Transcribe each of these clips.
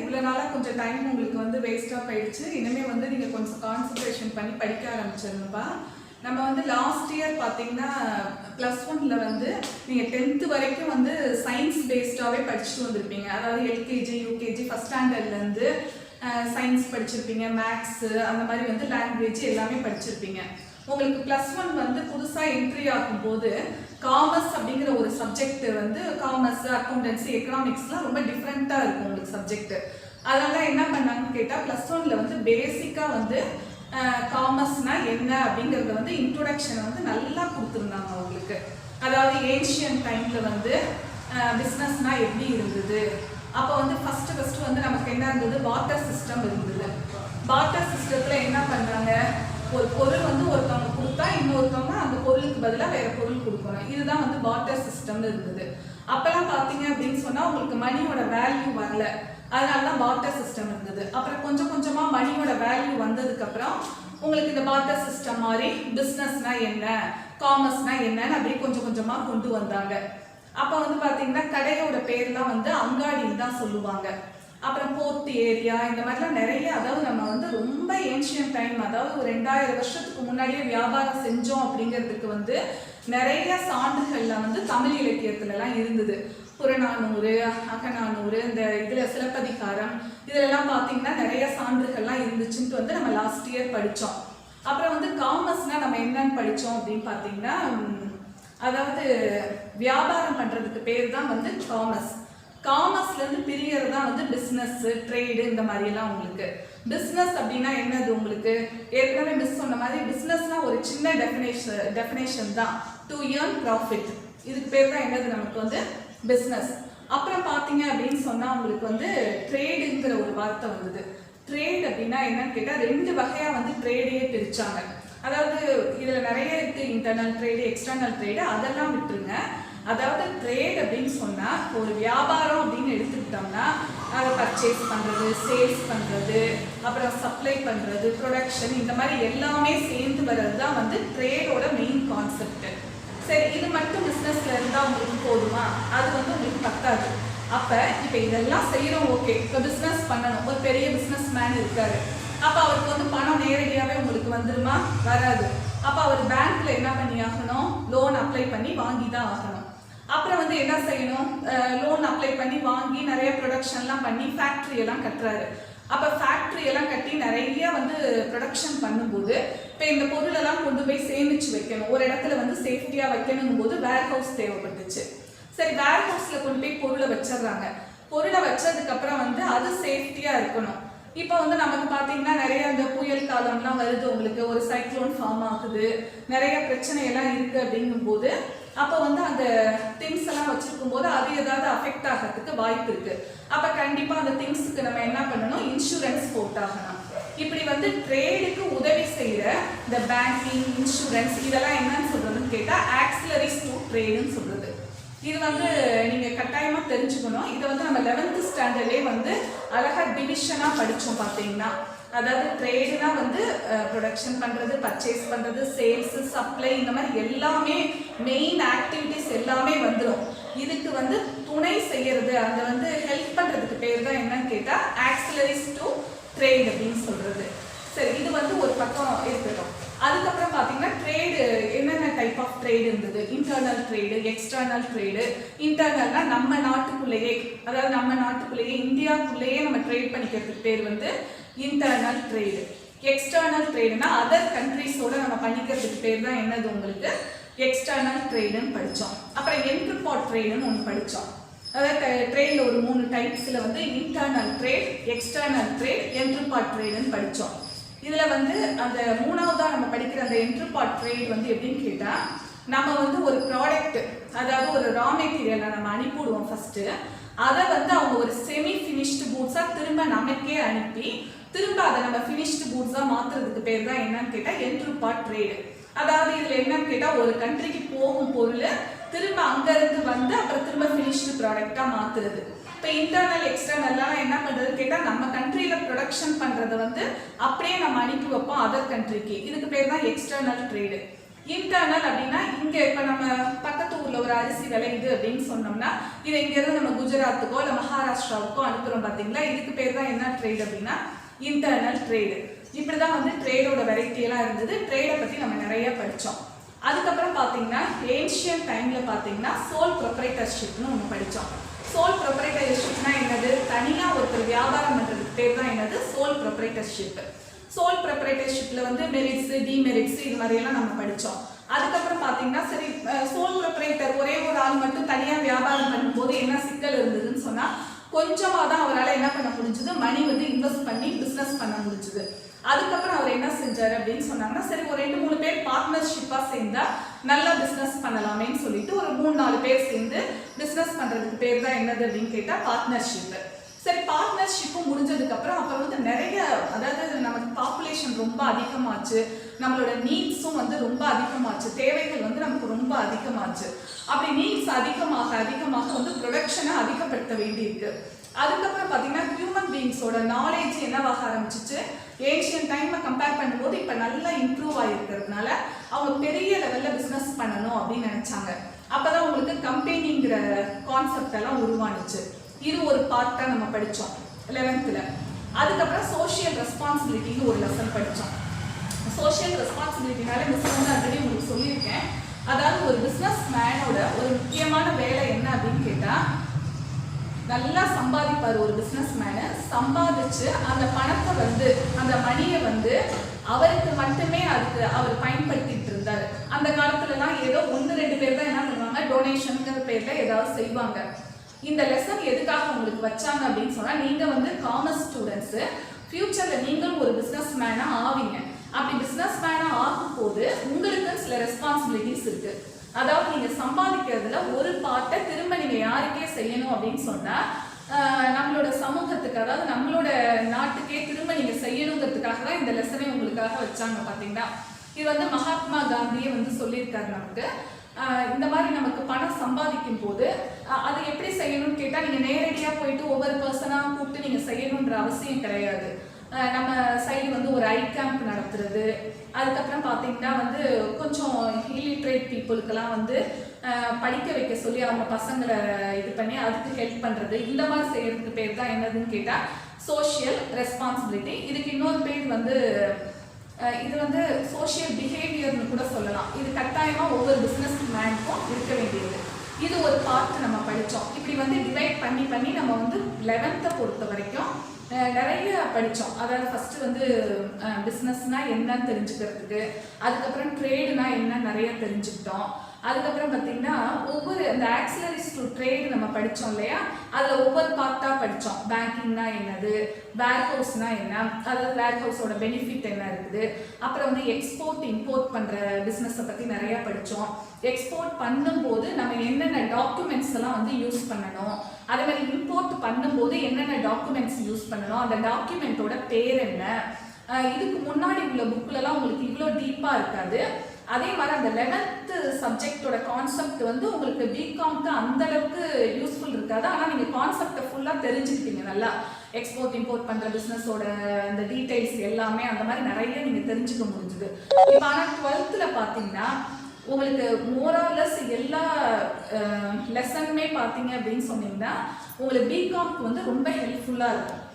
இவ்வளோ நாளாக கொஞ்சம் டைம் உங்களுக்கு வந்து வேஸ்ட்டாக போயிடுச்சு. இனிமேல் வந்து நீங்கள் கொஞ்சம் கான்சன்ட்ரேஷன் பண்ணி படிக்க ஆரம்பிச்சிருங்கப்பா. நம்ம வந்து லாஸ்ட் இயர் பார்த்தீங்கன்னா +1ல் வந்து நீங்கள் 10th வரைக்கும் வந்து சயின்ஸ் பேஸ்டாகவே படிச்சுட்டு வந்திருப்பீங்க. அதாவது எல்கேஜி யூகேஜி ஃபஸ்ட் ஸ்டாண்டர்ட்லேருந்து சயின்ஸ் படிச்சிருப்பீங்க, மேக்ஸு அந்த மாதிரி வந்து லாங்குவேஜ் எல்லாமே படிச்சிருப்பீங்க. உங்களுக்கு +1 வந்து புதுசாக என்ட்ரி ஆகும்போது காமர்ஸ் அப்படிங்கிற ஒரு சப்ஜெக்ட் வந்து காமர்ஸ், அக்கௌண்டன்சி, எக்கனாமிக்ஸ்லாம் ரொம்ப டிஃப்ரெண்ட்டாக இருக்கும் உங்களுக்கு சப்ஜெக்ட். அதனால என்ன பண்ணாங்கன்னு கேட்டால் +1ல் வந்து பேசிக்காக வந்து காமர்ஸ்னா என்ன அப்படிங்கிறத வந்து இன்ட்ரோடக்ஷனை வந்து நல்லா கொடுத்துருந்தாங்க உங்களுக்கு. அதாவது ஏன்ஷியன் டைமில் வந்து பிஸ்னஸ்னா எப்படி இருந்தது, அப்போ வந்து ஃபஸ்ட்டு வந்து நமக்கு என்ன இருந்தது, பார்ட்டர் சிஸ்டம் இருந்தது. பார்ட்டர் சிஸ்டத்தில் என்ன பண்ணுறாங்க, ஒரு பொருள் வந்து ஒருத்தவங்க கொடுத்தா இன்னொருத்தவங்க அந்த பொருளுக்கு பதிலாக வேறு பொருள் கொடுக்கணும். இதுதான் வந்து பார்ட்டர் சிஸ்டம்னு இருந்தது. அப்போல்லாம் பார்த்தீங்க அப்படின்னு சொன்னால் உங்களுக்கு மணியோட வேல்யூ வரல, அதனால தான் பார்ட்டர் சிஸ்டம் இருந்தது. அப்புறம் கொஞ்சம் கொஞ்சமாக மணியோட வேல்யூ வந்ததுக்கப்புறம் உங்களுக்கு இந்த பார்ட்டர் சிஸ்டம் மாதிரி பிஸ்னஸ்னா என்ன, காமர்ஸ்னா என்னன்னு அப்படியே கொஞ்சம் கொஞ்சமாக கொண்டு வந்தாங்க. அப்போ வந்து பார்த்தீங்கன்னா கடையோட பேர்லாம் வந்து அங்காடின்னு தான் சொல்லுவாங்க. அப்புறம் போர்ட் ஏரியா இந்த மாதிரிலாம் நிறைய, அதாவது நம்ம வந்து ரொம்ப ஏன்ஷியன் டைம், அதாவது ஒரு 2000 வருஷத்துக்கு முன்னாடியே வியாபாரம் செஞ்சோம் அப்படிங்கிறதுக்கு வந்து நிறைய சான்றுகள்லாம் வந்து தமிழ் இலக்கியத்துலலாம் இருந்தது. புறநானூறு, அகநானூறு, இந்த இதில் சிலப்பதிகாரம் இதிலெல்லாம் பார்த்தீங்கன்னா நிறைய சான்றுகள்லாம் இருந்துச்சுன்ட்டு வந்து நம்ம லாஸ்ட் இயர் படித்தோம். அப்புறம் வந்து காமர்ஸ்னால் நம்ம என்னன்னு படித்தோம் அப்படின்னு பார்த்தீங்கன்னா, அதாவது வியாபாரம் பண்ணுறதுக்கு பேர் தான் வந்து காமர்ஸ். காமர்ஸ்லேருந்து பிரியறது தான் வந்து பிஸ்னஸ்ஸு, ட்ரேடு இந்த மாதிரியெல்லாம். உங்களுக்கு பிஸ்னஸ் அப்படின்னா என்னது, உங்களுக்கு ஏற்கனவே மிஸ் சொன்ன மாதிரி பிஸ்னஸ்னால் ஒரு சின்ன டெஃபினேஷன் தான், டு ஏர்ன் ப்ராஃபிட். இதுக்கு பேர் தான் என்னது நமக்கு வந்து பிஸ்னஸ். அப்புறம் பார்த்தீங்க அப்படின்னு சொன்னால் உங்களுக்கு வந்து ட்ரேடுங்கிற ஒரு வார்த்தை வந்தது. ட்ரேட் அப்படின்னா என்னன்னு கேட்டால் 2 வகையாக வந்து ட்ரேடையே பிரித்தாங்க. அதாவது இதில் நிறைய இருக்குது, இன்டர்னல் ட்ரேடு, எக்ஸ்டர்னல் ட்ரேடு, அதெல்லாம் விட்டுருங்க. அதாவது ட்ரேட் அப்படின்னு சொன்னால் ஒரு வியாபாரம் அப்படின்னு எடுத்துக்கிட்டோம்னா அதை பர்ச்சேஸ் பண்ணுறது, சேல்ஸ் பண்ணுறது, அப்புறம் சப்ளை பண்ணுறது, ப்ரொடக்ஷன், இந்த மாதிரி எல்லாமே சேர்ந்து வர்றது தான் வந்து ட்ரேடோட மெயின் கான்செப்ட். சரி, இது மட்டும் பிஸ்னஸில் இருந்தால் உங்களுக்கு போதுமா, அது வந்து உங்களுக்கு பத்தாது. அப்போ இப்போ இதெல்லாம் செய்கிறோம், ஓகே, இப்போ பிஸ்னஸ் பண்ணணும், ஒரு பெரிய பிஸ்னஸ் மேன் இருக்காரு, அப்போ அவருக்கு வந்து பணம் நேரடியாகவே உங்களுக்கு வந்துடுமா, வராது. அப்போ அவர் பேங்க்கில் என்ன பண்ணி ஆகணும், லோன் அப்ளை பண்ணி வாங்கி தான் ஆகணும். அப்புறம் வந்து என்ன செய்யணும், லோன் அப்ளை பண்ணி வாங்கி நிறைய ப்ரொடக்ஷன்லாம் பண்ணி ஃபேக்ட்ரியெல்லாம் கட்டுறாரு. அப்போ ஃபேக்ட்ரியெல்லாம் கட்டி நிறைய வந்து ப்ரொடக்ஷன் பண்ணும்போது இப்போ இந்த பொருளெல்லாம் கொண்டு போய் சேமித்து வைக்கணும், ஒரு இடத்துல வந்து சேஃப்டியாக வைக்கணுங்கும் போது வேர் ஹவுஸ் தேவைப்பட்டுச்சு. சரி, வேர் ஹவுஸில் கொண்டு போய் பொருளை வச்சிடுறாங்க. பொருளை வச்சதுக்கப்புறம் வந்து அது சேஃப்டியாக இருக்கணும். இப்போ வந்து நமக்கு பார்த்தீங்கன்னா நிறைய அந்த புயல் காலம்லாம் வருது, உங்களுக்கு ஒரு சைக்ளோன் ஃபார்ம் ஆகுது, நிறைய பிரச்சனையெல்லாம் இருக்குது அப்படிங்கும்போது அப்போ வந்து அந்த திங்ஸ் எல்லாம் வச்சுருக்கும் போது அது ஏதாவது அஃபெக்ட் ஆகிறதுக்கு வாய்ப்பு இருக்குது. அப்போ கண்டிப்பாக அந்த திங்ஸுக்கு நம்ம என்ன பண்ணணும், இன்சூரன்ஸ் போட்டாகணும். இப்படி வந்து ட்ரேடுக்கு உதவி செய்கிற இந்த பேங்கிங், இன்சூரன்ஸ் இதெல்லாம் என்னன்னு சொல்கிறதுன்னு கேட்டால் ஆக்சிலரிஸ் டு ட்ரேடுன்னு சொல்கிறது. இது வந்து நீங்கள் கட்டாயமாக தெரிஞ்சுக்கணும். இதை வந்து நம்ம 11th ஸ்டாண்டர்ட்லேயே வந்து அழகாக டிவிஷனாக படித்தோம் பார்த்தீங்கன்னா. அதாவது ட்ரேடுனா வந்து ப்ரொடக்ஷன் பண்ணுறது, பர்ச்சேஸ் பண்ணுறது, சேல்ஸு, சப்ளை, இந்த மாதிரி எல்லாமே மெயின் ஆக்டிவிட்டிஸ் எல்லாமே வந்துடும். இதுக்கு வந்து துணை செய்கிறது, அந்த வந்து ஹெல்ப் பண்ணுறதுக்கு பேர் தான் என்னன்னு கேட்டால் ஆக்சிலரிஸ் டு ட்ரேட் அப்படின்னு சொல்கிறது. சரி, இது வந்து ஒரு பக்கம் இருக்கட்டும். அதுக்கப்புறம் பார்த்தீங்கன்னா ட்ரேடு என்னென்ன டைப் ஆஃப் ட்ரேடு இருந்தது, இன்டர்னல் ட்ரேடு, எக்ஸ்டர்னல் ட்ரேடு. இன்டர்னல்னா நம்ம நாட்டுக்குள்ளேயே, அதாவது நம்ம நாட்டுக்குள்ளேயே இந்தியாவுக்குள்ளேயே நம்ம ட்ரேட் பண்ணிக்கிறதுக்கு பேர் வந்து இன்டர்னல் ட்ரேடு. எக்ஸ்டர்னல் ட்ரேடுனா அதர் கண்ட்ரிஸோட நம்ம பண்ணிக்கிறதுக்கு பேர் தான் என்னது, உங்களுக்கு எக்ஸ்டர்னல் ட்ரேடுன்னு படித்தோம். அப்புறம் என்ட்ரிபாட் ட்ரேடுன்னு ஒன்று படித்தோம். அதாவது ட்ரேடில் ஒரு 3 டைப்ஸில் வந்து இன்டர்னல் ட்ரேட், எக்ஸ்டர்னல் ட்ரேட், என்ட்ரிபாட் ட்ரேடுன்னு படித்தோம். இதில் வந்து அந்த 3ஆவதாக நம்ம படிக்கிற அந்த என்ட்ரிபாட் ட்ரேட் வந்து எப்படின்னு கேட்டால், நம்ம வந்து ஒரு ப்ராடக்ட், அதாவது ஒரு ரா மெட்டீரியலை நம்ம அனுப்பிவிடுவோம் ஃபஸ்ட்டு, அதை வந்து அவங்க ஒரு செமி ஃபினிஷ்டு கூட்ஸாக திரும்ப நமக்கே அனுப்பி திரும்ப அதை நம்ம ஃபினிஷ்டு கூட்ஸாக மாற்றுறதுக்கு பேர் தான் என்னன்னு கேட்டால் என்ட்ரிபாட் ட்ரேடு. அதாவது இதில் என்னன்னு கேட்டால் ஒரு கண்ட்ரிக்கு போகும் பொருள் திரும்ப அங்கேருந்து வந்து அப்புறம் திரும்ப ஃபினிஷ்டு ப்ராடக்டாக மாற்றுறது. இப்போ இன்டர்னல் எக்ஸ்டர்னல்லாம் என்ன பண்ணுறதுன்னு கேட்டால் நம்ம கண்ட்ரியில் ப்ரொடக்ஷன் பண்ணுறதை வந்து அப்படியே நம்ம அனுப்பி வைப்போம் அதர் கண்ட்ரிக்கு, இதுக்கு பேர் தான் எக்ஸ்டர்னல் ட்ரேடு. இன்டர்னல் அப்படின்னா இங்க இப்ப நம்ம பக்கத்து ஊர்ல ஒரு அரிசி விளையுது அப்படின்னு சொன்னோம்னா இதை இங்க இருந்து நம்ம குஜராத்துக்கோ இல்ல மகாராஷ்டிராவுக்கோ அனுப்புறோம் பாத்தீங்களா, இதுக்கு பேர் தான் என்ன ட்ரேட் அப்படின்னா இன்டர்னல் ட்ரேடு. இப்படிதான் வந்து ட்ரேடோட வெரைட்டி எல்லாம் இருந்தது. ட்ரேடை பத்தி நம்ம நிறைய படிச்சோம். அதுக்கப்புறம் பாத்தீங்கன்னா ஏன்ஷியன் டைம்ல பாத்தீங்கன்னா சோல் ப்ரொப்ரைட்டர்ஷிப்னு ஒன்று படிச்சோம். சோல் ப்ரொப்ரைட்டர்ஷிப்னா என்னது, தனியா ஒருத்தர் வியாபாரம் பண்றதுக்கு பேர் தான் என்னது சோல் ப்ரொப்ரைட்டர்ஷிப். சோல் ப்ரொப்ரைட்டர்ஷிப்ல வந்து மெரிட்ஸ் டிமெரிட்ஸ் இது மாதிரி எல்லாம் நம்ம படிச்சோம். அதுக்கப்புறம் பாத்தீங்கன்னா சரி சோல் ப்ரொப்ரைட்டர் ஒரே ஒரு ஆள் மட்டும் தனியா வியாபாரம் பண்ணும்போது என்ன சிக்கல் இருந்ததுன்னு சொன்னா கொஞ்சமா தான் அவரால் என்ன பண்ண முடிஞ்சது, மணி வந்து இன்வெஸ்ட் பண்ணி பிசினஸ் பண்ண முடிஞ்சது. அதுக்கப்புறம் அவர் என்ன செஞ்சாரு அப்படின்னு சொன்னாங்கன்னா சரி ஒரு 2-3 பேர் பார்ட்னர்ஷிப்பா சேர்ந்தா நல்லா பிசினஸ் பண்ணலாமேன்னு சொல்லிட்டு ஒரு 3-4 பேர் சேர்ந்து பிசினஸ் பண்றதுக்கு பேர் தான் என்னது அப்படின்னு கேட்டா பார்ட்னர்ஷிப். சரி பார்ட்னர்ஷிப்பும் முடிஞ்சதுக்கு அப்புறம் அப்புறம் வந்து நிறைய அதாவது நமக்கு பாப்புலேஷன் ரொம்ப அதிகமாச்சு, நம்மளோட நீட்ஸும் வந்து ரொம்ப அதிகமாச்சு, தேவைகள் வந்து நமக்கு ரொம்ப அதிகமாச்சு. அப்படி நீட்ஸ் அதிகமாக அதிகமாக வந்து ப்ரொடக்ஷனை அதிகப்படுத்த வேண்டியிருக்கு. அதுக்கப்புறம் பார்த்தீங்கன்னா ஹியூமன் பீயிங்ஸோட நாலேஜ் என்னவாக ஆரம்பிச்சிச்சு, ஏன்ஷியன் டைமை கம்பேர் பண்ணும்போது இப்போ நல்லா இம்ப்ரூவ் ஆகிருக்கிறதுனால அவங்க பெரிய லெவலில் பிஸ்னஸ் பண்ணணும் அப்படின்னு நினச்சாங்க. அப்போதான் உங்களுக்கு கம்பெனிங்கிற கான்செப்ட் எல்லாம் உருவானுச்சு. இது ஒரு பார்ட்டாக நம்ம படித்தோம் 11th. அதுக்கப்புறம் சோஷியல் ரெஸ்பான்சிபிலிட்டின்னு ஒரு லெசன் படித்தோம். சோஷியல் ரெஸ்பான்சிபிலிட்டினால மிஸ் வந்து ஆல்ரெடி உங்களுக்கு சொல்லியிருக்கேன். அதாவது ஒரு பிஸ்னஸ் மேனோட ஒரு முக்கியமான வேலை என்ன அப்படின்னு கேட்டால் நல்லா சம்பாதிப்பார் ஒரு பிஸ்னஸ் மேனு. சம்பாதிச்சு அந்த பணத்தை வந்து அந்த மணியை வந்து அவருக்கு மட்டுமே அதுக்கு அவர் பயன்படுத்திட்டு இருந்தார். அந்த காலத்துலலாம் ஏதோ 1-2 பேர் தான் என்ன பண்ணுவாங்க, டொனேஷனுங்கிற பேரில் ஏதாவது செய்வாங்க. இந்த லெசன் எதுக்காக உங்களுக்கு வச்சாங்க அப்படின்னு சொன்னால் நீங்கள் வந்து காமர்ஸ் ஸ்டூடெண்ட்ஸு ஃபியூச்சரில் நீங்களும் ஒரு பிஸ்னஸ் மேனாக ஆவீங்க. அப்படி பிஸ்னஸ் மேனாக ஆகும்போது உங்களுக்கு சில ரெஸ்பான்சிபிலிட்டிஸ் இருக்குது. அதாவது நீங்கள் சம்பாதிக்கிறதுல ஒரு பார்ட்டை திரும்ப நீங்கள் யாருக்கே செய்யணும் அப்படின்னு சொன்னால் நம்மளோட சமூகத்துக்கு அதாவது நம்மளோட நாட்டுக்கே திரும்ப நீங்கள் செய்யணுங்கிறதுக்காக தான் இந்த லெசனை உங்களுக்காக வச்சாங்க. பார்த்தீங்கன்னா இது வந்து மகாத்மா காந்தியே வந்து சொல்லியிருக்காரு நமக்கு. இந்த மாதிரி நமக்கு பணம் சம்பாதிக்கும் போது அது எப்படி செய்யணும்னு கேட்டால் நீங்கள் நேரடியாக போயிட்டு ஒவ்வொரு பர்சனாக கூப்பிட்டு நீங்கள் செய்யணுன்ற அவசியம் கிடையாது. நம்ம சைடு வந்து ஒரு ஐ கேம்ப் நடத்துறது, அதுக்கப்புறம் பார்த்தீங்கன்னா வந்து கொஞ்சம் இல்லிட்ரேட் பீப்புளுக்கெல்லாம் வந்து படிக்க வைக்க சொல்லி அவங்க பசங்களை இது பண்ணி அதுக்கு ஹெல்ப் பண்ணுறது, இந்த மாதிரி செய்யறதுக்கு பேர் தான் என்னதுன்னு கேட்டால் சோஷியல் ரெஸ்பான்சிபிலிட்டி. இதுக்கு இன்னொரு பேர் வந்து இது வந்து சோஷியல் பிஹேவியர்னு கூட சொல்லலாம். இது கட்டாயமாக ஒவ்வொரு பிஸ்னஸ் மேனுக்கும் இருக்க வேண்டியது. இது ஒரு பார்ட் நம்ம படித்தோம். இப்படி வந்து டிவைட் பண்ணி பண்ணி நம்ம வந்து 11th பொறுத்த வரைக்கும் நிறைய படித்தோம். அதாவது ஃபஸ்ட்டு வந்து பிஸ்னஸ்னால் என்னன்னு தெரிஞ்சுக்கிறதுக்கு, அதுக்கப்புறம் ட்ரேடுனா என்ன நிறைய தெரிஞ்சுக்கிட்டோம். அதுக்கப்புறம் பார்த்தீங்கன்னா ஒவ்வொரு அந்த ஆக்சிலரிஸ் டு ட்ரேடு நம்ம படித்தோம் இல்லையா, அதில் ஒவ்வொரு பார்ட்டாக படித்தோம். பேங்கிங்னா என்னது, வேர் ஹவுஸ்னா என்ன, அதாவது வேர் ஹவுஸோட பெனிஃபிட் என்ன இருக்குது, அப்புறம் வந்து எக்ஸ்போர்ட் இம்போர்ட் பண்ணுற பிஸ்னஸை பற்றி நிறையா படித்தோம். எக்ஸ்போர்ட் பண்ணும்போது நம்ம என்னென்ன டாக்குமெண்ட்ஸ் எல்லாம் வந்து யூஸ் பண்ணணும், அதே மாதிரி இம்போர்ட் பண்ணும்போது என்னென்ன டாக்குமெண்ட்ஸ் யூஸ் பண்ணணும், அந்த டாக்குமெண்ட்டோட பேர் என்ன. இதுக்கு முன்னாடி உள்ள புக்கிலலாம் உங்களுக்கு இவ்வளோ டீப்பாக இருக்காது. அதே மாதிரி அந்த 11th சப்ஜெக்டோட கான்செப்ட் வந்து உங்களுக்கு பிகாம்க்கு அந்த அளவுக்கு யூஸ்ஃபுல் இருக்காது. ஆனால் நீங்கள் கான்செப்டை ஃபுல்லாக தெரிஞ்சுக்கிட்டீங்க நல்லா. எக்ஸ்போர்ட் இம்போர்ட் பண்ணுற பிஸ்னஸோட அந்த டீட்டெயில்ஸ் எல்லாமே அந்த மாதிரி நிறைய நீங்கள் தெரிஞ்சுக்க முடிஞ்சுது. இப்போ ஆனால் 12th பார்த்தீங்கன்னா உங்களுக்கு மோராலஸ் எல்லா லெசனுமே பார்த்தீங்க அப்படின்னு சொன்னீங்கன்னா உங்களுக்கு பிகாம்க்கு வந்து ரொம்ப ஹெல்ப்ஃபுல்லாக இருக்கும்.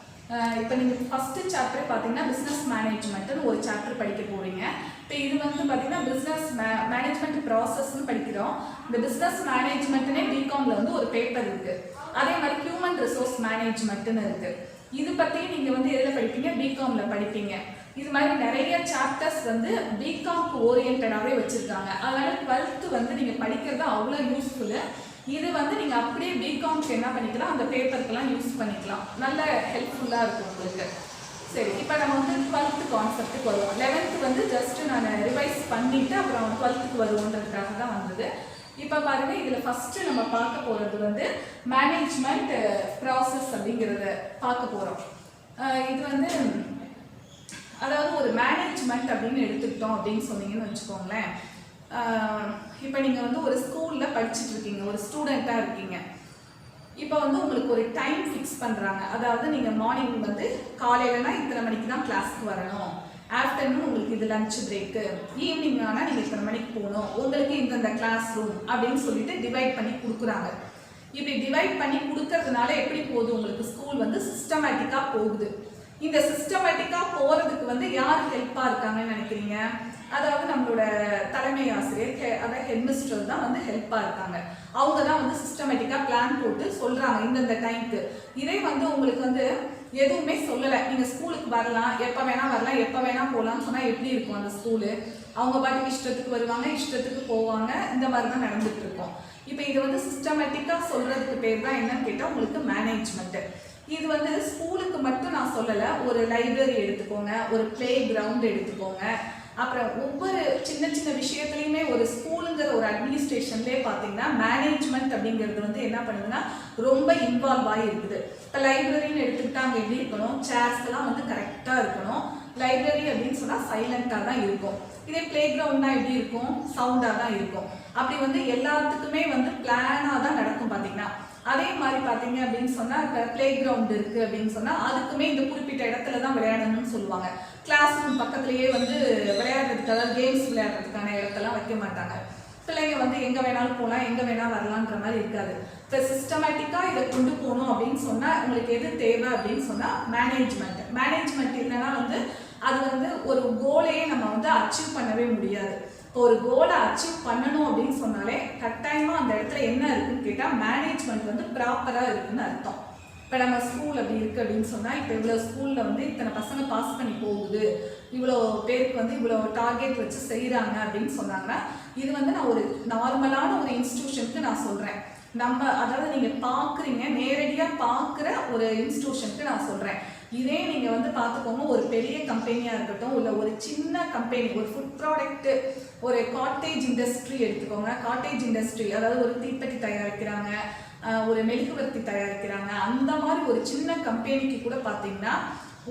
இப்போ நீங்கள் ஃபஸ்ட்டு சாப்டரே பார்த்தீங்கன்னா பிஸ்னஸ் மேனேஜ்மெண்ட்டுன்னு ஒரு சாப்டர் படிக்க போகிறீங்க. இப்போ இது வந்து பார்த்தீங்கன்னா பிஸ்னஸ் மேனேஜ்மெண்ட் ப்ராசஸ்ன்னு படிக்கிறோம். இந்த பிஸ்னஸ் மேனேஜ்மெண்ட்டுனே பிகாமில் வந்து ஒரு பேப்பர் இருக்குது. அதே மாதிரி ஹியூமன் ரிசோர்ஸ் மேனேஜ்மெண்ட்டுன்னு இருக்குது. இது பற்றி நீங்கள் வந்து எதில் படிப்பீங்க, பிகாமில் படிப்பீங்க. இது மாதிரி நிறைய சாப்டர்ஸ் வந்து பிகாம்க்கு ஓரியன்டாகவே வச்சுருக்காங்க. அதனால் 12th வந்து நீங்கள் படிக்கிறது அவ்வளோ யூஸ்ஃபுல்லு. இது வந்து நீங்கள் அப்படியே பிகாம்க்கு என்ன பண்ணிக்கலாம், அந்த பேப்பருக்கெல்லாம் யூஸ் பண்ணிக்கலாம். நல்ல ஹெல்ப்ஃபுல்லாக இருக்கும் உங்களுக்கு. சரி, இப்போ நம்ம வந்து 12th கான்செப்ட்டுக்கு வருவோம். 11th வந்து ஜஸ்ட்டு நான் ரிவைஸ் பண்ணிவிட்டு அப்புறம் 12th வருவோன்றதுக்காக தான் வந்தது. இப்போ பாருங்கள், இதில் ஃபஸ்ட்டு நம்ம பார்க்க போகிறது வந்து மேனேஜ்மெண்ட் ப்ராசஸ் அப்படிங்கிறத பார்க்க போகிறோம். இது வந்து அதாவது ஒரு மேனேஜ்மெண்ட் அப்படின்னு எடுத்துக்கிட்டோம் அப்படின்னு சொன்னீங்கன்னு வச்சுக்கோங்களேன். இப்போ நீங்கள் வந்து ஒரு ஸ்கூலில் படிச்சுட்டு இருக்கீங்க, ஒரு ஸ்டூடெண்ட்டாக இருக்கீங்க. இப்போ வந்து உங்களுக்கு ஒரு டைம் ஃபிக்ஸ் பண்ணுறாங்க. அதாவது நீங்கள் மார்னிங் வந்து காலையிலனா இத்தனை மணிக்கு தான் கிளாஸ்க்கு வரணும், ஆஃப்டர்நூன் உங்களுக்கு இது லஞ்ச் பிரேக்கு, ஈவினிங் ஆனால் நீங்கள் இத்தனை மணிக்கு போகணும், உங்களுக்கு இந்த கிளாஸ் ரூம் அப்படின்னு சொல்லிட்டு டிவைட் பண்ணி கொடுக்குறாங்க. இப்படி டிவைட் பண்ணி கொடுக்கறதுனால எப்படி போகுது உங்களுக்கு ஸ்கூல் வந்து சிஸ்டமேட்டிக்காக போகுது. இந்த சிஸ்டமேட்டிக்காக போகிறதுக்கு வந்து யார் ஹெல்ப்பாக இருக்காங்கன்னு நினைக்கிறீங்க? அதாவது நம்மளோட தலைமை ஆசிரியர், அதாவது ஹெட்மிஸ்டர் தான் வந்து ஹெல்ப்பாக இருக்காங்க. அவங்க தான் வந்து சிஸ்டமேட்டிக்காக பிளான் போட்டு சொல்கிறாங்க இந்தந்த டைமுக்கு. இதே வந்து உங்களுக்கு வந்து எதுவுமே சொல்லலை, நீங்கள் ஸ்கூலுக்கு வரலாம், எப்போ வேணால் வரலாம், எப்போ வேணால் போகலான்னு சொன்னால் எப்படி இருக்கும் அந்த ஸ்கூலு? அவங்க பாட்டுக்கு இஷ்டத்துக்கு வருவாங்க, இஷ்டத்துக்கு போவாங்க, இந்த மாதிரி தான் நடந்துட்டு இருக்கோம். இப்போ இது வந்து சிஸ்டமேட்டிக்காக சொல்கிறதுக்கு பேர் தான் என்னன்னு கேட்டால் உங்களுக்கு மேனேஜ்மெண்ட்டு. இது வந்து ஸ்கூலுக்கு மட்டும் நான் சொல்லலை, ஒரு லைப்ரரி எடுத்துக்கோங்க, ஒரு ப்ளே கிரவுண்ட் எடுத்துக்கோங்க, அப்புறம் ஒவ்வொரு சின்ன சின்ன விஷயத்துலையுமே ஒரு ஸ்கூலுங்கிற ஒரு அட்மினிஸ்ட்ரேஷன்லேயே பார்த்தீங்கன்னா மேனேஜ்மெண்ட் அப்படிங்கிறது வந்து என்ன பண்ணுதுன்னா ரொம்ப இன்வால்வ் ஆகி இருக்குது. இப்போ லைப்ரரின்னு எடுத்துக்கிட்டா அங்கே எப்படி இருக்கணும், சேர்ஸ்லாம் வந்து கரெக்டாக இருக்கணும். லைப்ரரி அப்படின்னு சொன்னால் சைலண்ட்டாக தான் இருக்கும். இதே பிளே கிரவுண்ட்னா எப்படி இருக்கும், சவுண்டாக தான் இருக்கும். அப்படி வந்து எல்லாத்துக்குமே வந்து பிளானாக தான் நடக்கும் பார்த்தீங்கன்னா. அதே மாதிரி பார்த்தீங்க அப்படின்னு சொன்னால் இப்போ பிளே கிரவுண்ட் இருக்குது அப்படின்னு சொன்னால் அதுக்குமே இந்த குறிப்பிட்ட இடத்துல தான் விளையாடணும்னு சொல்லுவாங்க. கிளாஸ் ரூம் பக்கத்துலேயே வந்து விளையாடுறதுக்கு, அதாவது கேம்ஸ் விளையாடுறதுக்கான இடத்தெல்லாம் வைக்க மாட்டாங்க. பிள்ளைங்க வந்து எங்கே வேணாலும் போகலாம், எங்கே வேணால் வரலான்ற மாதிரி இருக்காது. இப்போ சிஸ்டமேட்டிக்காக இதை கொண்டு போகணும் அப்படின்னு சொன்னால் உங்களுக்கு எது தேவை அப்படின்னு சொன்னால் மேனேஜ்மெண்ட் இல்லைன்னா வந்து அது வந்து ஒரு கோலையே நம்ம வந்து அச்சீவ் பண்ணவே முடியாது. இப்போ ஒரு கோலை அச்சீவ் பண்ணணும் அப்படின்னு சொன்னாலே கட்டாயமாக அந்த இடத்துல என்ன இருக்குன்னு கேட்டால் மேனேஜ்மெண்ட் வந்து ப்ராப்பராக இருக்குன்னு அர்த்தம். இப்போ நம்ம ஸ்கூல் அப்படி இருக்குது அப்படின்னு சொன்னால் இப்போ இவ்வளோ ஸ்கூலில் வந்து இத்தனை பசங்க பாஸ் பண்ணி போகுது, இவ்வளோ பேருக்கு வந்து இவ்வளோ டார்கெட் வச்சு செய்கிறாங்க அப்படின்னு சொன்னாங்கன்னா இது வந்து நான் ஒரு நார்மலான ஒரு இன்ஸ்டிடியூஷனுக்கு நான் சொல்கிறேன். நம்ம அதாவது நீங்கள் பார்க்குறீங்க, நேரடியாக பார்க்குற ஒரு இன்ஸ்டிடியூஷனுக்கு நான் சொல்கிறேன். இதே நீங்கள் வந்து பார்த்துக்கோங்க, ஒரு பெரிய கம்பெனியாக இருக்கட்டும், இல்லை ஒரு சின்ன கம்பெனி, ஒரு ஃபுட் ப்ராடக்ட்டு, ஒரு காட்டேஜ் இண்டஸ்ட்ரி எடுத்துக்கோங்க. காட்டேஜ் இண்டஸ்ட்ரி அதாவது ஒரு தீப்பெட்டி தயாரிக்கிறாங்க, ஒரு மெழுகுவர்த்தி தயாரிக்கிறாங்க, அந்த மாதிரி ஒரு சின்ன கம்பெனிக்கு கூட பார்த்தீங்கன்னா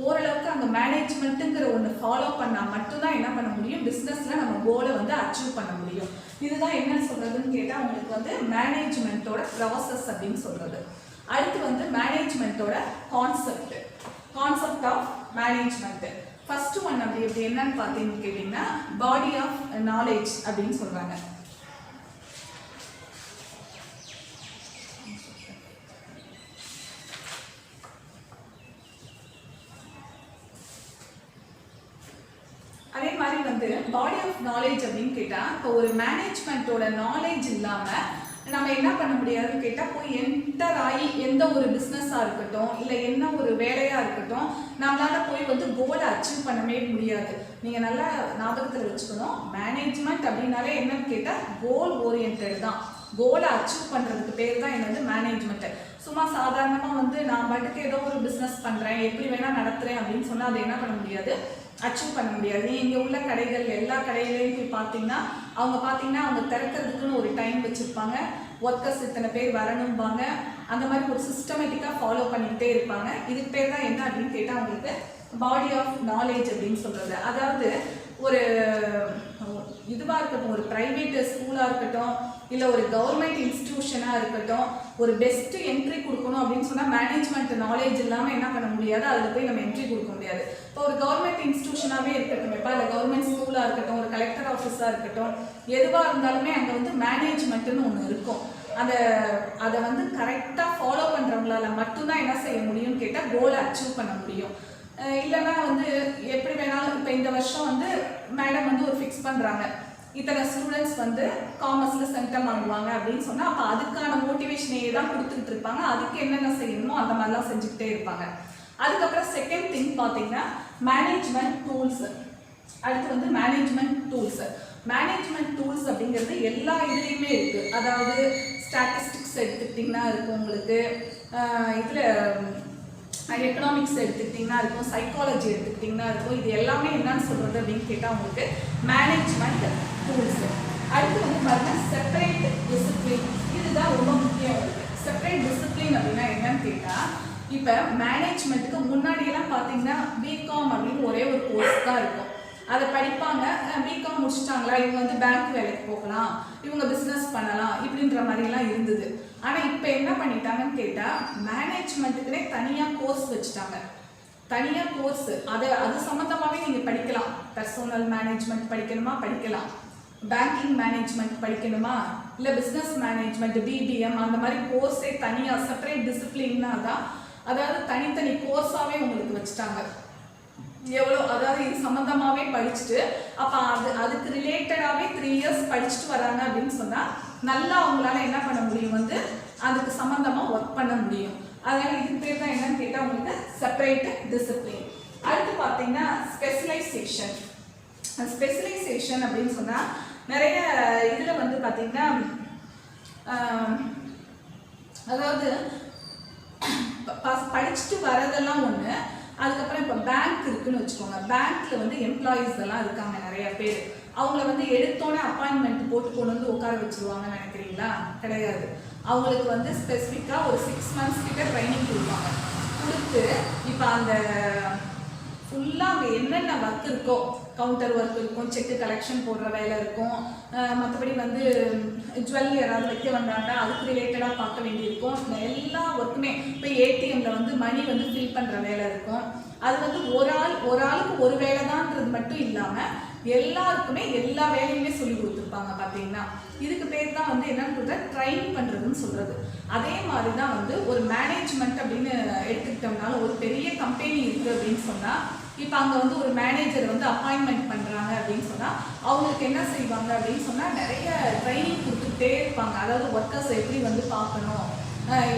ஓரளவுக்கு அங்கே மேனேஜ்மெண்ட்டுங்கிற ஒன்று ஃபாலோ பண்ணால் மட்டும்தான் என்ன பண்ண முடியும், பிஸ்னஸில் நம்ம கோலை வந்து அச்சீவ் பண்ண முடியும். இதுதான் என்ன சொல்கிறதுன்னு கேட்டால் உங்களுக்கு வந்து மேனேஜ்மெண்ட்டோட ப்ராசஸ் அப்படின்னு சொல்கிறது. அடுத்து வந்து மேனேஜ்மெண்ட்டோட concept of management. First one அப்படி என்னன்னு பார்த்தீங்கன்னு கேட்டிங்கன்னா பாடி ஆஃப் நாலேஜ் அப்படின்னு சொல்கிறாங்க. அதே மாதிரி வந்து பாடி ஆஃப் நாலேஜ் அப்படின்னு கேட்டால் இப்போ ஒரு மேனேஜ்மெண்ட்டோட நாலேஜ் இல்லாமல் நம்ம என்ன பண்ண முடியாதுன்னு கேட்டால் போய் என்டர் ஆகி எந்த ஒரு பிஸ்னஸாக இருக்கட்டும், இல்லை என்ன ஒரு வேலையாக இருக்கட்டும், நம்மளால் போய் வந்து கோலை அச்சீவ் பண்ணவே முடியாது. நீங்கள் நல்லா ஞாபகத்தில் வச்சுக்கணும், மேனேஜ்மெண்ட் அப்படின்னாலே என்னன்னு கேட்டால் கோல் ஓரியன்ட் தான். கோலை அச்சீவ் பண்ணுறதுக்கு பேர் தான் என்னது மேனேஜ்மெண்ட்டு. சும்மா சாதாரணமாக வந்து நான் பாட்டுக்கு ஏதோ ஒரு பிஸ்னஸ் பண்ணுறேன், எப்படி வேணால் நடத்துகிறேன் அப்படின்னு சொன்னால் அதை என்ன பண்ண முடியாது, அச்சீவ் பண்ண முடியாது. நீ இங்கே உள்ள கடைகள் எல்லா கடையிலையும் போய் பார்த்தீங்கன்னா அவங்க திறக்கிறதுக்குன்னு ஒரு டைம் வச்சுருப்பாங்க, ஒர்க்கர்ஸ் இத்தனை பேர் வரணும்பாங்க, அந்த மாதிரி ஒரு சிஸ்டமேட்டிக்காக ஃபாலோ பண்ணிக்கிட்டே இருப்பாங்க. இதுக்கு பேர் தான் என்ன அப்படின்னு கேட்டால் அவங்களுக்கு பாடி ஆஃப் நாலேஜ் அப்படின்னு சொல்கிறது. அதாவது ஒரு இதுவாக இருக்கட்டும், ஒரு ப்ரைவேட் ஸ்கூலாக இருக்கட்டும், இல்லை ஒரு கவர்மெண்ட் இன்ஸ்டிடியூஷனாக இருக்கட்டும், ஒரு பெஸ்ட்டு என்ட்ரி கொடுக்கணும் அப்படின்னு சொன்னால் மேனேஜ்மெண்ட் நாலேஜ் இல்லாமல் என்ன பண்ண முடியாது, அதில் போய் நம்ம என்ட்ரி கொடுக்க முடியாது. இப்போ ஒரு கவர்மெண்ட் இன்ஸ்டிடியூஷனாகவே இருக்கட்டும், இப்போ இல்லை கவர்மெண்ட் ஸ்கூலாக இருக்கட்டும், ஒரு கலெக்டர் ஆஃபீஸாக இருக்கட்டும், எதுவாக இருந்தாலுமே அங்கே வந்து மேனேஜ்மெண்ட்டுன்னு ஒன்று இருக்கும். அதை வந்து கரெக்டாக ஃபாலோ பண்ணுறவங்களால மட்டும்தான் என்ன செய்ய முடியும்னு கேட்டால் கோலை அச்சீவ் பண்ண முடியும். இல்லைன்னா வந்து எப்படி வேணாலும் இப்போ இந்த வருஷம் வந்து மேடம் வந்து ஒரு ஃபிக்ஸ் பண்ணுறாங்க, இத்தனை ஸ்டூடெண்ட்ஸ் வந்து காமர்ஸில் சென்டம் வாங்குவாங்க அப்படின்னு சொன்னால் அப்போ அதுக்கான மோட்டிவேஷனையே தான் கொடுத்துக்கிட்டு இருப்பாங்க. அதுக்கு என்னென்ன செய்யணுமோ அந்த மாதிரிலாம் செஞ்சுக்கிட்டே இருப்பாங்க. அதுக்கப்புறம் செகண்ட் திங் பார்த்தீங்கன்னா மேனேஜ்மெண்ட் டூல்ஸ். அடுத்து வந்து மேனேஜ்மெண்ட் டூல்ஸ் அப்படிங்கிறது எல்லா இதுலேயுமே இருக்குது. அதாவது ஸ்டாட்டிஸ்டிக்ஸ் எடுத்துக்கிட்டிங்கன்னா இருக்கும், உங்களுக்கு இதில் எக்கனாமிக்ஸ் எடுத்துக்கிட்டிங்கன்னா இருக்கும், சைக்காலஜி எடுத்துக்கிட்டிங்கன்னா இருக்கும். இது எல்லாமே என்னன்னு சொல்கிறது அப்படின்னு கேட்டால் உங்களுக்கு மேனேஜ்மெண்ட் டூல்ஸ். அடுத்து வந்து பாருங்கள் செப்பரேட் டிசிப்ளின். இதுதான் ரொம்ப முக்கியம். செப்பரேட் டிசிப்ளின் அப்படின்னா என்னன்னு கேட்டால் இப்போ மேனேஜ்மெண்ட்டுக்கு முன்னாடியெல்லாம் பார்த்தீங்கன்னா பிகாம் அப்படின்னு ஒரே ஒரு கோர்ஸ் தான் இருக்கும். அதை படிப்பாங்க, பிகாம் முடிச்சிட்டாங்களா இவங்க வந்து பேங்க் வேலைக்கு போகலாம், இவங்க பிஸ்னஸ் பண்ணலாம் இப்படின்ற மாதிரிலாம் இருந்தது. ஆனால் இப்போ என்ன பண்ணிட்டாங்கன்னு கேட்டால் மேனேஜ்மெண்ட்டுக்குனே தனியாக கோர்ஸ் வச்சுட்டாங்க. தனியாக கோர்ஸ் அது சம்மந்தமாகவே நீங்கள் படிக்கலாம். பர்சனல் மேனேஜ்மெண்ட் படிக்கணுமா படிக்கலாம், பேங்கிங் மேனேஜ்மெண்ட் படிக்கணுமா, இல்லை பிஸ்னஸ் மேனேஜ்மெண்ட் பிபிஎம் அந்த மாதிரி கோர்ஸே தனியாக செப்பரேட் டிசிப்ளின்னா தான், அதாவது தனித்தனி கோர்ஸாகவே உங்களுக்கு வச்சுட்டாங்க. எவ்வளோ அதாவது இது சம்மந்தமாகவே படிச்சுட்டு அப்போ அதுக்கு ரிலேட்டடாகவே 3 இயர்ஸ் படிச்சுட்டு வராங்க அப்படின்னு சொன்னால் நல்லா அவங்களால என்ன பண்ண முடியும், வந்து அதுக்கு சம்மந்தமாக ஒர்க் பண்ண முடியும். அதனால் இதுக்கு பேர் தான் என்னன்னு கேட்டால் உங்களுக்கு செப்பரேட் டிசிப்ளின். அடுத்து பார்த்தீங்கன்னா ஸ்பெஷலைசேஷன். ஸ்பெஷலைசேஷன் அப்படின்னு சொன்னால் நிறைய இதில் வந்து பார்த்தீங்கன்னா அதாவது படிச்சுட்டு வரதெல்லாம் ஒன்று, அதுக்கப்புறம் இப்போ பேங்க் இருக்குன்னு வச்சுக்கோங்க. பேங்க்கில் வந்து எம்ப்ளாயீஸ் எல்லாம் இருக்காங்க நிறைய பேர். அவங்கள வந்து எடுத்தோன்னே அப்பாயின்மெண்ட் போட்டு கொண்டு வந்து உட்கார வச்சுருவாங்கன்னு நினைக்கிறீங்களா? கிடையாது. அவங்களுக்கு வந்து ஸ்பெசிஃபிக்காக ஒரு 6 மந்த்ஸ் கிட்ட ட்ரைனிங் கொடுப்பாங்க. கொடுத்து இப்போ அந்த ஃபுல்லாக அங்கே என்னென்ன ஒர்க் இருக்கோ, கவுண்டர் ஒர்க் இருக்கும், செக்கு கலெக்ஷன் போடுற வேலை இருக்கும், மற்றபடி வந்து ஜுவல் யாராவது வைக்க வந்தாங்கன்னா அதுக்கு ரிலேட்டடாக பார்க்க வேண்டியிருக்கும். எல்லா ஒர்க்குமே இப்போ ஏடிஎம்மில் வந்து மணி வந்து ஃபில் பண்ணுற வேலை இருக்கும். அது வந்து ஒரு ஆளுக்கு ஒரு வேலை தான்ன்றது மட்டும் இல்லாமல் எல்லாருக்குமே எல்லா வேலையுமே சொல்லி கொடுத்துருப்பாங்க. பார்த்தீங்கன்னா இதுக்கு பேர் தான் வந்து என்னன்னு சொல்கிற ட்ரைன் பண்ணுறதுன்னு சொல்கிறது. அதே மாதிரி தான் வந்து ஒரு மேனேஜ்மெண்ட் அப்படின்னு எடுத்துக்கிட்டோம்னாலும் ஒரு பெரிய கம்பெனி இருக்குது அப்படின்னு சொன்னால் இப்போ அங்கே வந்து ஒரு மேனேஜர் வந்து அப்பாயின்மெண்ட் பண்ணுறாங்க அப்படின்னு சொன்னால் அவங்களுக்கு என்ன செய்வாங்க அப்படின்னு சொன்னால் நிறைய ட்ரைனிங் கொடுத்துட்டே இருப்பாங்க. அதாவது ஒர்க்கர்ஸ் எப்படி வந்து பார்க்கணும்,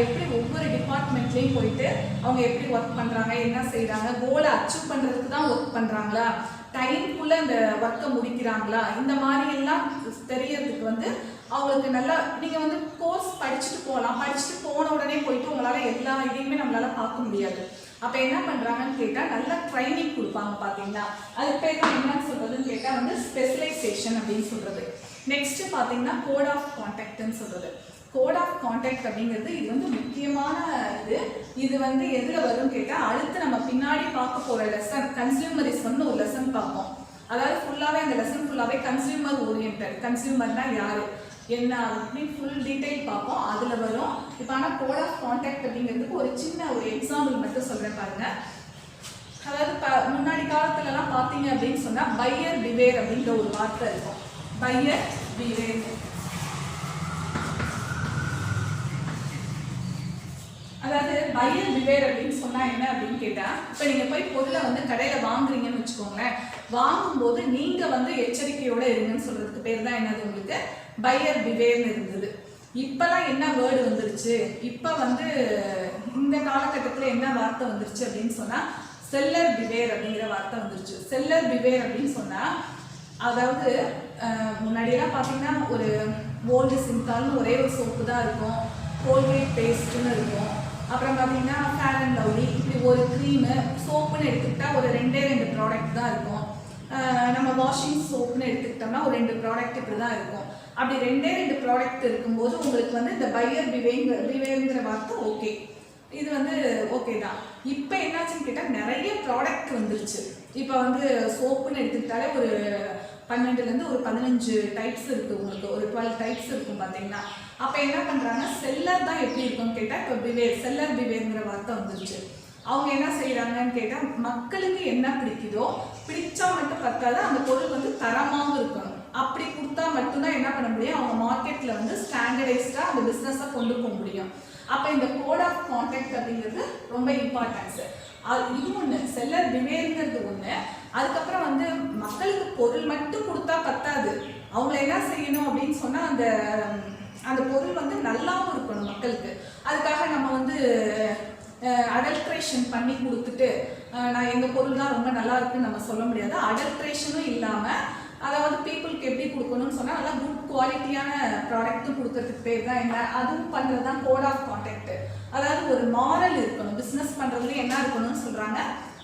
எப்படி ஒவ்வொரு டிபார்ட்மெண்ட்லேயும் போயிட்டு அவங்க எப்படி ஒர்க் பண்ணுறாங்க, என்ன செய்கிறாங்க, கோலை அச்சீவ் பண்ணுறதுக்கு தான் ஒர்க் பண்ணுறாங்களா, டைம்குள்ளே அந்த ஒர்க்கை முடிக்கிறாங்களா, இந்த மாதிரி எல்லாம் தெரியறதுக்கு வந்து அவங்களுக்கு நல்லா நீங்கள் வந்து கோர்ஸ் படிச்சுட்டு போகலாம். படிச்சுட்டு போன உடனே போயிட்டு உங்களால் எல்லா இதையுமே நம்மளால் பார்க்க முடியாது. அப்போ என்ன பண்ணுறாங்கன்னு கேட்டால் நல்லா ட்ரைனிங் கொடுப்பாங்க. பார்த்தீங்கன்னா அது பேர் தான் என்னன்னு சொல்கிறதுன்னு கேட்டால் வந்து ஸ்பெஷலைசேஷன் அப்படின்னு சொல்கிறது. நெக்ஸ்ட்டு பார்த்தீங்கன்னா கோட் ஆஃப் கான்டாக்ட்னு சொல்கிறது. கோட் ஆஃப் கான்டாக்ட் அப்படிங்கிறது இது வந்து முக்கியமான இது வந்து எதில் வரும்னு கேட்டால் அடுத்து நம்ம பின்னாடி பார்க்க போகிற லெசன் கன்சியூமரிசம்னு ஒரு லெசன் பார்ப்போம். அதாவது ஃபுல்லாகவே அந்த லெசன் ஃபுல்லாகவே கன்சியூமர் ஓரியன்ட், கன்சியூமர்னா யார் என்ன அப்படின்னு ஃபுல் டீட்டெயில் பார்ப்போம். அதில் வரும். இப்போ ஆனால் கோட் ஆஃப் கான்டாக்ட் அப்படிங்கிறதுக்கு ஒரு சின்ன ஒரு எக்ஸாம்பிள் மட்டும் சொல்கிறேன் பாருங்க. அதாவது முன்னாடி காலத்துலலாம் பார்த்தீங்க அப்படின்னு சொன்னால் பையர் பிவேர் அப்படின்ற ஒரு வார்த்தை இருக்கும். பையர் பிவேர், அதாவது பையர் பிவேர் அப்படின்னு சொன்னால் என்ன அப்படின்னு கேட்டால் இப்போ நீங்கள் போய் பொருளை வந்து கடையில் வாங்குறீங்கன்னு வச்சுக்கோங்களேன். வாங்கும்போது நீங்கள் வந்து எச்சரிக்கையோடு இருங்கன்னு சொல்கிறதுக்கு பேர் தான் என்னது உங்களுக்கு பையர் பிவேர்னு இருந்தது. இப்போலாம் என்ன வேர்டு வந்துருச்சு, இப்போ வந்து இந்த காலகட்டத்தில் என்ன வார்த்தை வந்துருச்சு அப்படின்னு சொன்னால் செல்லர் பிவேர் அப்படிங்கிற வார்த்தை வந்துருச்சு. செல்லர் பிவேர் அப்படின்னு சொன்னால் அதாவது முன்னாடியெல்லாம் பார்த்தீங்கன்னா ஒரு ஓல்டு சிந்தால்னு ஒரே ஒரு சோப்பு தான் இருக்கும், கோல்கேட் பேஸ்ட்டுன்னு இருக்கும், அப்புறம் பார்த்தீங்கன்னா ஃபேர் அண்ட் லவ்லி இப்படி ஒரு க்ரீமு சோப்புன்னு எடுத்துக்கிட்டால் ஒரு 2 ப்ராடக்ட் தான் இருக்கும். நம்ம வாஷிங் சோப்புன்னு எடுத்துக்கிட்டோம்னா ஒரு 2 ப்ராடக்ட் இப்படி தான் இருக்கும். அப்படி 2 ப்ராடக்ட் இருக்கும்போது உங்களுக்கு வந்து இந்த பையர் பிவேங்கிற வார்த்தை ஓகே, இது வந்து ஓகே தான். இப்போ என்னாச்சுன்னு கேட்டால் நிறைய ப்ராடக்ட் வந்துருச்சு. இப்போ வந்து சோப்புன்னு எடுத்துக்கிட்டாலே ஒரு 12லேருந்து ஒரு 15 டைப்ஸ் இருக்குது, உங்களுக்கு ஒரு 12 டைப்ஸ் இருக்கும் பார்த்தீங்கன்னா. அப்போ என்ன பண்ணுறாங்க, செல்லர் தான் எப்படி இருக்கும்னு கேட்டால் இப்போ பிவேர், செல்லர் பிவேர்ங்கிற வார்த்தை வந்துருச்சு. அவங்க என்ன செய்கிறாங்கன்னு கேட்டால் மக்களுக்கு என்ன பிடிக்குதோ பிடிச்சா மட்டும் பத்தாது, அந்த பொருள் வந்து தரமாகவும் இருக்கணும். அப்படி கொடுத்தா மட்டும்தான் என்ன பண்ண முடியும், அவங்க மார்க்கெட்டில் வந்து ஸ்டாண்டர்டைஸ்டாக அந்த பிஸ்னஸை கொண்டு போக முடியும். அப்போ இந்த கோட் ஆஃப் கான்டாக்ட் அப்படிங்கிறது ரொம்ப இம்பார்ட்டன்ஸு. இது ஒன்று, செல்லர் பிவேர்ங்கிறது ஒன்று. அதுக்கப்புறம் வந்து மக்களுக்கு பொருள் மட்டும் கொடுத்தா பத்தாது, அவங்கள என்ன செய்யணும் அப்படின்னு சொன்னால் அந்த பொருள் வந்து நல்லாவும் இருக்கணும் மக்களுக்கு. அதுக்காக நம்ம வந்து அடல்ட்ரேஷன் பண்ணி கொடுத்துட்டு நான் எங்கள் பொருள் தான் ரொம்ப நல்லா இருக்குன்னு நம்ம சொல்ல முடியாது. அடல்ட்ரேஷனும் இல்லாமல் அதாவது பீப்புளுக்கு எப்படி கொடுக்கணும்னு சொன்னால் நல்லா குட் குவாலிட்டியான ப்ராடக்ட்டும் கொடுக்கறதுக்கு பேர் தான் என்ன, அதுவும் பண்ணுறது தான் கோட் ஆஃப் கான்டாக்ட். அதாவது ஒரு மாரல் இருக்கணும், பிஸ்னஸ் பண்ணுறதுல என்ன இருக்கணும்னு சொல்கிறாங்க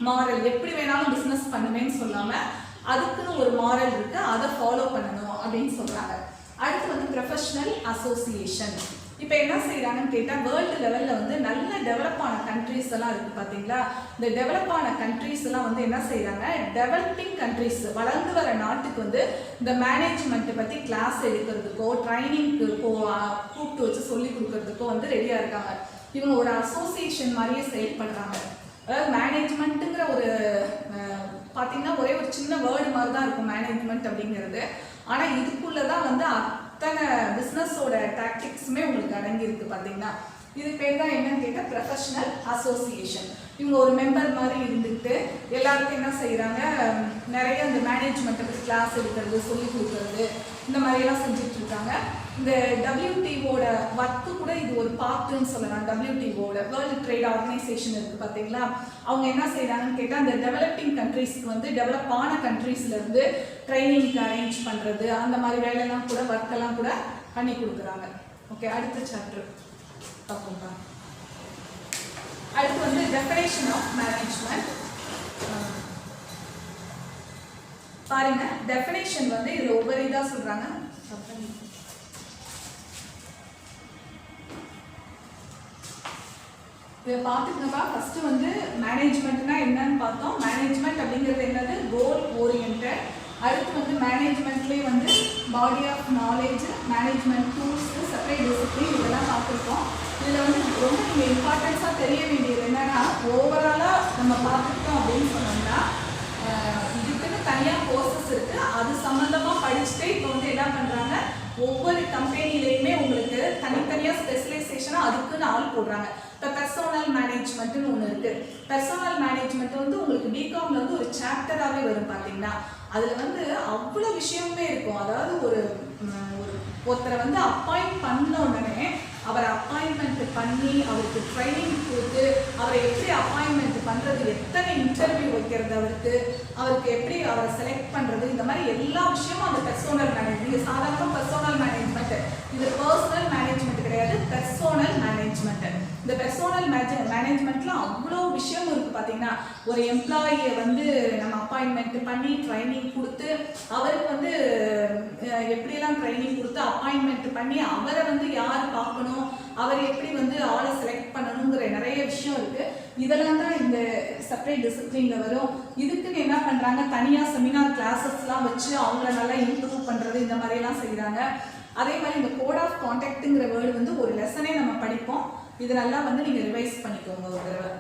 மாரல். எப்படி வேணாலும் பிஸ்னஸ் பண்ணுவேன்னு சொல்லாமல் அதுக்குன்னு ஒரு மாரல் இருக்குது, அதை ஃபாலோ பண்ணணும் அப்படின்னு சொல்கிறாங்க. அடுத்து வந்து ப்ரொஃபஷ்னல் அசோசியேஷன். இப்போ என்ன செய்கிறாங்கன்னு கேட்டால் வேர்ல்டு லெவலில் வந்து நல்ல டெவலப் ஆன கண்ட்ரீஸ் எல்லாம் இருக்குது பார்த்தீங்களா. இந்த டெவலப் ஆன கண்ட்ரீஸ் எல்லாம் வந்து என்ன செய்கிறாங்க, டெவலப்பிங் கண்ட்ரீஸ் வளர்ந்து வர நாட்டுக்கு வந்து இந்த மேனேஜ்மெண்ட்டை பற்றி கிளாஸ் எடுக்கிறதுக்கோ ட்ரைனிங்க்கு கூப்பிட்டு வச்சு சொல்லி கொடுக்கறதுக்கோ வந்து ரெடியாக இருக்காங்க. இவங்க ஒரு அசோசியேஷன் மாதிரியே செயல்படுறாங்க. அதாவது மேனேஜ்மெண்ட்டுங்கிற ஒரு பார்த்தீங்கன்னா ஒரே ஒரு சின்ன வேர்டு மாதிரி தான் இருக்கும் மேனேஜ்மெண்ட் அப்படிங்கிறது. ஆனால் இதுக்குள்ளே தான் வந்து அத்தனை பிஸ்னஸோட டாக்டிக்ஸுமே உங்களுக்கு அடங்கியிருக்கு பார்த்தீங்கன்னா. இது பேர் தான் என்னன்னு கேட்டால் ப்ரொஃபஷனல் அசோசியேஷன். இவங்க ஒரு மெம்பர் மாதிரி இருந்துக்கிட்டு எல்லாருக்கும் என்ன செய்கிறாங்க, நிறைய இந்த மேனேஜ்மெண்ட்டுக்கு கிளாஸ் எடுக்கிறது, சொல்லிக் கொடுக்குறது, இந்த மாதிரியெல்லாம் செஞ்சிட்ருக்காங்க. இந்த WTOட ஒர்க்கு கூட இது ஒரு பார்ட்டுன்னு சொல்லலாம். WTOட வேர்ல்டு ட்ரேட் ஆர்கனைசேஷன் இருக்குது பார்த்தீங்களா, அவங்க என்ன செய்கிறாங்கன்னு கேட்டால் அந்த டெவலப்பிங் கண்ட்ரீஸ்க்கு வந்து டெவலப் ஆன கண்ட்ரீஸ்லேருந்து ட்ரைனிங்க்கு அரேஞ்ச் பண்ணுறது, அந்த மாதிரி வேலையெல்லாம் கூட ஒர்க்கெல்லாம் கூட பண்ணி கொடுக்குறாங்க. ஓகே, அடுத்த சாப்டர் பார்ப்போம்ப்பா. அடுத்து வந்து டெஃபினேஷன் ஆஃப் மேனேஜ்மெண்ட். பாருங்க, டெஃபினேஷன் வந்து இதுல ஒவ்வொரு இதா சொல்றாங்க. இதை பார்த்துக்கணும்ப்பா. ஃபர்ஸ்ட் வந்து மேனேஜ்மெண்ட்னா என்னன்னு பார்த்தோம். மேனேஜ்மெண்ட் அப்படிங்கிறது என்னது, கோல் ஓரியன்டட். அடுத்து வந்து மேனேஜ்மெண்ட்லேயே வந்து body of knowledge, management tools, separate discipline, இதெல்லாம் பார்த்துருக்கோம். இதில் வந்து ரொம்ப நீங்கள் இம்பார்ட்டன்ஸாக தெரிய வேண்டியது என்னன்னா, ஓவராலாக நம்ம பார்த்துக்கிட்டோம் அப்படின்னு சொன்னோம்னா இதுக்குன்னு தனியாக கோர்சஸ் இருக்குது. அது சம்மந்தமாக படிச்சுட்டு இப்போ வந்து என்ன பண்ணுறாங்க, ஒவ்வொரு கம்பெனிலையுமே உங்களுக்கு தனித்தனியாக ஸ்பெஷலைசேஷனாக அதுக்குன்னு ஆள் போடுறாங்க. இப்போ பெர்சோனல் மேனேஜ்மெண்ட்டுன்னு ஒன்று இருக்குது. பெர்சோனல் மேனேஜ்மெண்ட் வந்து உங்களுக்கு பிகாம்ல வந்து ஒரு சாப்டராகவே வரும் பார்த்தீங்கன்னா. அதில் வந்து அவ்வளோ விஷயமே இருக்கும். அதாவது ஒருத்தரை வந்து அப்பாயிண்ட் பண்ண உடனே அவரை அப்பாயின்மெண்ட் பண்ணி அவருக்கு ட்ரைனிங் கொடுத்து அவரை எப்படி அப்பாயின்மெண்ட் பண்ணுறது, எத்தனை இன்டர்வியூ வைக்கிறது, அவருக்கு எப்படி அவரை செலக்ட் பண்ணுறது, இந்த மாதிரி எல்லா விஷயமும் அந்த பெர்சோனல் மேனேஜ்மெண்ட். நீங்கள் சாதாரண பெர்சோனல் மேனேஜ்மெண்ட், இது பர்சனல் மேனேஜ்மெண்ட் கிடையாது, பெர்சோனல் மேனேஜ்மெண்ட். இந்த பெர்சோனல் மேனேஜ்மெண்ட்ல அவ்வளோ விஷயம் இருக்குது பார்த்தீங்கன்னா. ஒரு எம்ப்ளாயியை வந்து நம்ம அப்பாயின்மெண்ட் பண்ணி ட்ரைனிங் கொடுத்து அவருக்கு வந்து எப்படியெல்லாம் ட்ரைனிங் கொடுத்து அப்பாயின்மெண்ட் பண்ணி அவரை வந்து யார் பார்க்கணும், அவர் எப்படி வந்து ஆளை செலக்ட் பண்ணணுங்கிற நிறைய விஷயம் இருக்கு. இதெல்லாம் தான் இந்த செப்பரேட் டிசிப்ளின்ல வரும். இதுக்குன்னு என்ன பண்றாங்க, தனியா செமினார் கிளாஸஸ்லாம் வச்சு அவங்கள நல்லா இம்ப்ரூவ் பண்றது, இந்த மாதிரி எல்லாம் செய்யறாங்க. அதே மாதிரி இந்த கோட் ஆஃப் கான்டாக்ட்ங்கிற வேர்டு வந்து ஒரு லெசனே நம்ம படிப்போம். இது நல்லா வந்து நீங்க ரிவைஸ் பண்ணிக்கோங்க ஒரு தடவை.